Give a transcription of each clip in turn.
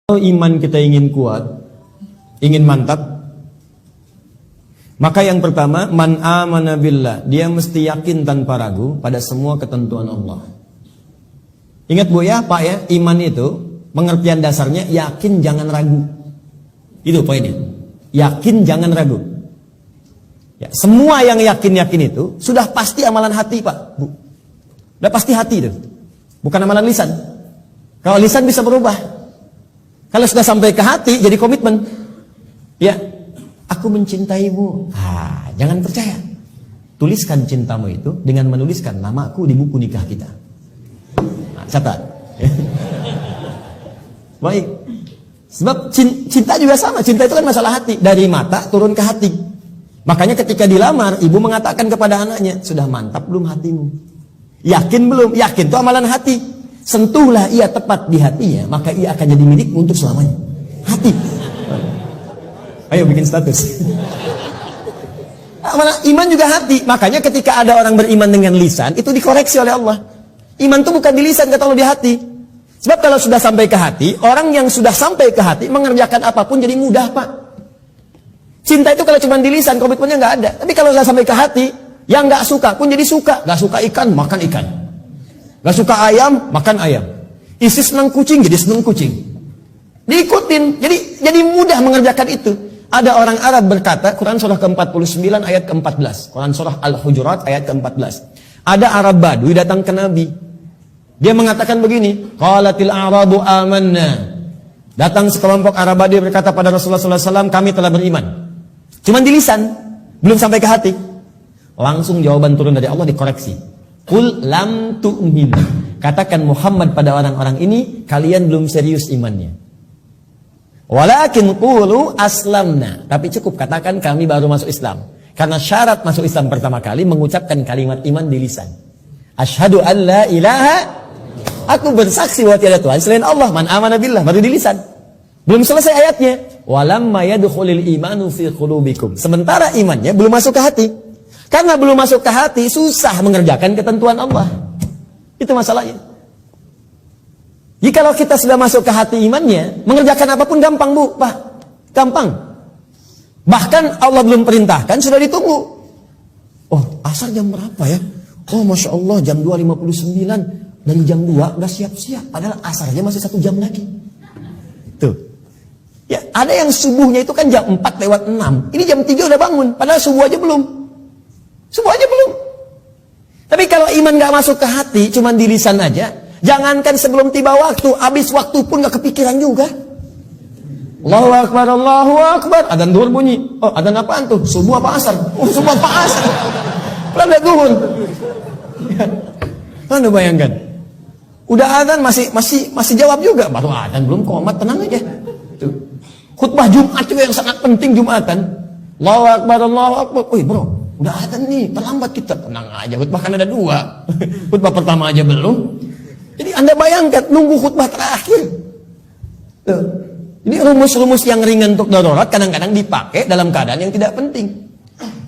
Kalau iman kita ingin kuat, ingin mantap, maka yang pertama, man amana billah, dia mesti yakin tanpa ragu pada semua ketentuan Allah. Ingat Bu ya, Pak ya, iman itu pengertian dasarnya yakin jangan ragu. Itu poinnya. Yakin jangan ragu. Ya, semua yang yakin-yakin itu sudah pasti amalan hati, Pak, Bu. Sudah pasti hati itu. Bukan amalan lisan. Kalau lisan bisa berubah. Kalau sudah sampai ke hati, jadi komitmen. Ya, aku mencintaimu. Jangan percaya. Tuliskan cintamu itu dengan menuliskan namaku di buku nikah kita. Catat. Baik. Sebab cinta juga sama. Cinta itu kan masalah hati. Dari mata turun ke hati. Makanya ketika dilamar, ibu mengatakan kepada anaknya, sudah mantap belum hatimu? Yakin belum? Yakin itu amalan hati. Sentuhlah ia tepat di hatinya, maka ia akan jadi milikmu untuk selamanya. Hati. Ayo bikin status. Iman juga hati. Makanya ketika ada orang beriman dengan lisan, itu dikoreksi oleh Allah. Iman itu bukan di lisan, kata Allah, di hati. Sebab kalau sudah sampai ke hati, orang yang sudah sampai ke hati mengerjakan apapun jadi mudah, Pak. Cinta itu kalau cuma di lisan, komitmennya nggak ada. Tapi kalau sudah sampai ke hati, yang nggak suka pun jadi suka. Nggak suka ikan, makan ikan. Nggak suka ayam, makan ayam. Isi senang kucing, jadi senang kucing. Diikutin, jadi mudah mengerjakan itu. Ada orang Arab berkata, Quran surah ke-49 ayat ke-14. Quran surah Al-Hujurat ayat ke-14. Ada Arab Badui datang ke Nabi. Dia mengatakan begini, qalatil a'rabu amanna. Datang sekelompok Arab Badui berkata pada Rasulullah SAW, kami telah beriman. Cuman di lisan, belum sampai ke hati. Langsung jawaban turun dari Allah dikoreksi. Qul lam tu'min. Katakan Muhammad pada orang-orang ini, kalian belum serius imannya. Walakin qulu aslamna. Tapi cukup katakan kami baru masuk Islam. Karena syarat masuk Islam pertama kali mengucapkan kalimat iman di lisan. Asyhadu an la ilaha, aku bersaksi bahwa tiada Tuhan selain Allah, man amana billah, baru di lisan. Belum selesai ayatnya. Walamma yadkhulul imanu fi qulubikum. Sementara imannya belum masuk ke hati. Karena belum masuk ke hati, susah mengerjakan ketentuan Allah. Itu masalahnya. Jikalau kita sudah masuk ke hati imannya, mengerjakan apapun gampang, Bu, Pak. Gampang. Bahkan Allah belum perintahkan, sudah ditunggu. Oh, asar jam berapa ya? Oh, Masya Allah, jam 2.59. Dari jam 2, udah siap-siap. Padahal asarnya masih 1 jam lagi. Tuh. Ya, ada yang subuhnya itu kan jam 4:06. Ini jam 3 udah bangun. Padahal subuh aja belum. Subuh aja belum. Tapi kalau iman gak masuk ke hati, cuma di lisan aja, jangankan sebelum tiba waktu, habis waktu pun gak kepikiran juga. Allahu Akbar, Allahu Akbar. Adzan duhur bunyi. Oh, adzan apaan tuh? Subuh apa asar? Oh, subuh apa asar? Belum duhur. Anda bayangkan. Udah adzan masih jawab juga. Baru adzan belum komat, tenang aja. Tuh. Khutbah Jumat juga yang sangat penting Jumatan. Allahu Akbar, Allahu Akbar. Wih, bro. Udah ada nih, terlambat kita. Tenang aja, khutbah kan ada 2. Khutbah pertama aja belum. Jadi Anda bayangkan, nunggu khutbah terakhir. Tuh. Ini rumus-rumus yang ringan untuk darurat kadang-kadang dipakai dalam keadaan yang tidak penting.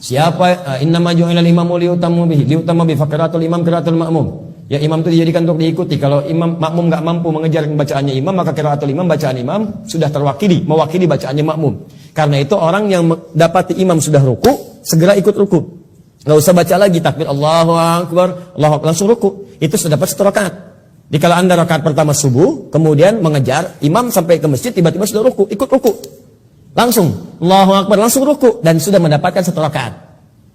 Siapa innama ju'ilal imamu liutamu bihi, liutama bi faqiratul imam qiraatul ma'mum. Ya, imam itu dijadikan untuk diikuti. Kalau imam makmum enggak mampu mengejar bacaannya imam, maka qiraatul imam, bacaan imam sudah terwakili, mewakili bacaannya makmum. Karena itu orang yang dapati imam sudah ruku, segera ikut ruku. Nggak usah baca lagi takbir Allahu Akbar, Allahu Akbar, langsung ruku. Itu sudah dapat 1 rakaat. Jadi kalau Anda rakaat pertama subuh, kemudian mengejar imam sampai ke masjid, tiba-tiba sudah ruku, ikut ruku. Langsung Allahu Akbar, langsung ruku dan sudah mendapatkan 1 rakaat.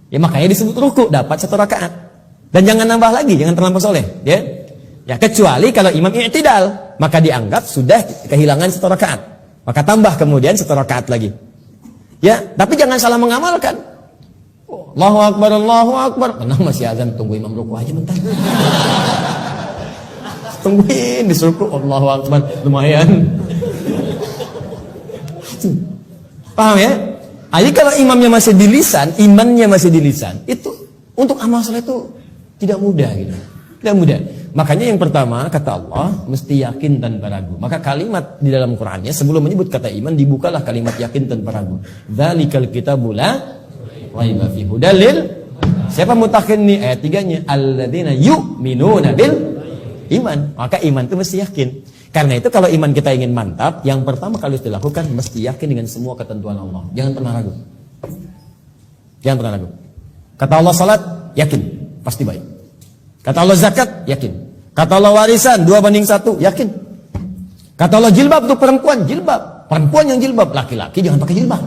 Ya makanya disebut ruku, dapat 1 rakaat. Dan jangan nambah lagi, jangan terlampau soleh, ya. Ya kecuali kalau imam i'tidal, maka dianggap sudah kehilangan 1 rakaat. Maka tambah kemudian 1 rakaat lagi. Ya, tapi jangan salah mengamalkan. Allahu Akbar, Allahu Akbar. Tenang, masih azan, tunggu imam ruku aja bentar. Tungguin disuruh Allahu Akbar, lumayan. Paham ya? Jadi kalau imamnya masih di lisan, imannya masih di lisan, itu untuk amal saleh itu tidak mudah gitu. Tidak mudah. Makanya yang pertama kata Allah mesti yakin tanpa ragu. Maka kalimat di dalam Qur'annya sebelum menyebut kata iman dibukalah kalimat yakin tanpa ragu. Dzalikal kitabul la raiba fihi hudal lil. Siapa mutakin nih ayat 3-nya? Alladzina yu'minuna bil iman. Maka iman itu mesti yakin. Karena itu kalau iman kita ingin mantap, yang pertama kali harus dilakukan mesti yakin dengan semua ketentuan Allah. Jangan pernah ragu. Jangan pernah ragu. Kata Allah salat, yakin, pasti baik. Kata Allah zakat, yakin. Kata Allah warisan 2:1, yakin. Kata Allah jilbab untuk perempuan, jilbab. Perempuan yang jilbab, laki-laki jangan pakai jilbab.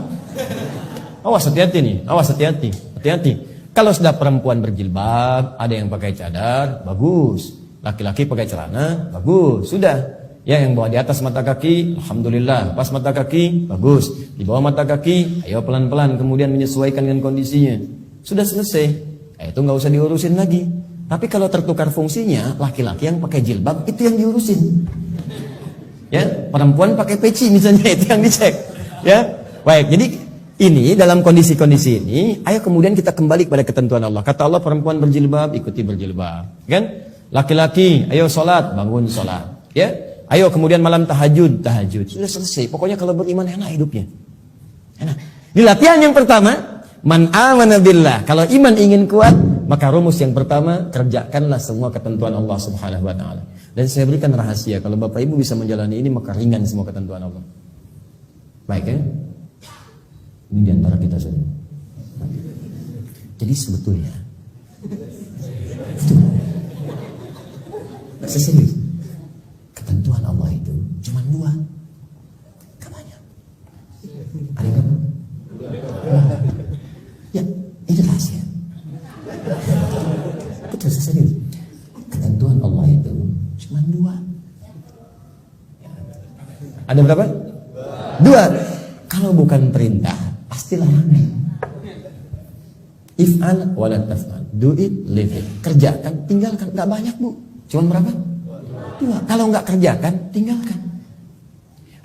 Awas hati-hati nih, awas hati-hati. Hati-hati. Kalau sudah perempuan berjilbab, ada yang pakai cadar, bagus. Laki-laki pakai celana, bagus. Sudah. Ya, yang bawa di atas mata kaki, alhamdulillah. Pas mata kaki, bagus. Di bawah mata kaki, ayo pelan-pelan kemudian menyesuaikan dengan kondisinya. Sudah selesai. Itu nggak usah diurusin lagi. Tapi kalau tertukar fungsinya, laki-laki yang pakai jilbab itu yang diurusin. Ya, perempuan pakai peci misalnya itu yang dicek. Ya, baik. Jadi ini dalam kondisi-kondisi ini, ayo kemudian kita kembali kepada ketentuan Allah. Kata Allah perempuan berjilbab, ikuti berjilbab. Kan? Laki-laki, ayo sholat, bangun sholat. Ya, ayo kemudian malam tahajud, tahajud. Sudah selesai. Pokoknya kalau beriman enak hidupnya. Enak. Di latihan yang pertama, man amana billah. Kalau iman ingin kuat, maka rumus yang pertama, kerjakanlah semua ketentuan Allah Subhanahu wa taala. Dan saya berikan rahasia, kalau Bapak Ibu bisa menjalani ini, maka ringan semua ketentuan Allah. Baik ya? Ini diantara kita saja. Jadi sebetulnya serius, ketentuan Allah itu cuma 2, gak banyak. Ada yang berapa? Ya, ini rahasia. Betul, serius. Ketentuan Allah itu cuma 2. Ada berapa? 2. Kalau bukan perintah, pasti larangan. If'al wa la taf'al. Do it, leave it. Kerjakan, tinggalkan. Gak banyak, Bu. Cuma berapa? 2. Kalau nggak kerjakan, tinggalkan.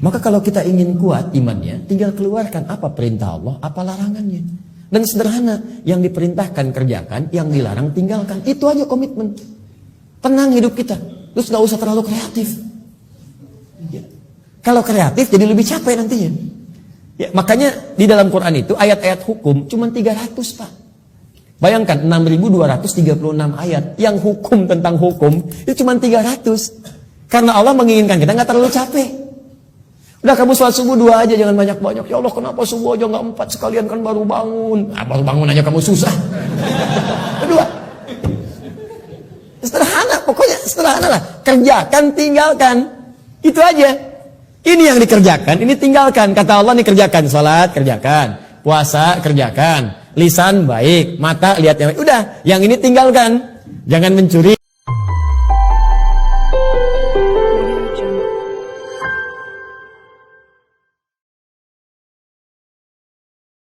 Maka kalau kita ingin kuat imannya, tinggal keluarkan apa perintah Allah, apa larangannya. Dan sederhana, yang diperintahkan kerjakan, yang dilarang tinggalkan. Itu aja komitmen. Tenang hidup kita. Terus nggak usah terlalu kreatif. Ya. Kalau kreatif jadi lebih capek nantinya. Ya, makanya di dalam Quran itu ayat-ayat hukum cuma 300, Pak. Bayangkan 6.236 ayat yang hukum tentang hukum itu cuma 300. Karena Allah menginginkan kita nggak terlalu capek. Udah kamu sholat subuh 2 aja, jangan banyak-banyak. Ya Allah, kenapa subuh aja nggak 4 sekalian, kan baru bangun. Baru bangun aja kamu susah. Kedua, sederhana, pokoknya sederhana lah. Kerjakan, tinggalkan. Itu aja. Ini yang dikerjakan, ini tinggalkan. Kata Allah nih, kerjakan sholat, kerjakan. Puasa, kerjakan. Lisan baik, mata lihat yang baik. Udah, yang ini tinggalkan. Jangan mencuri.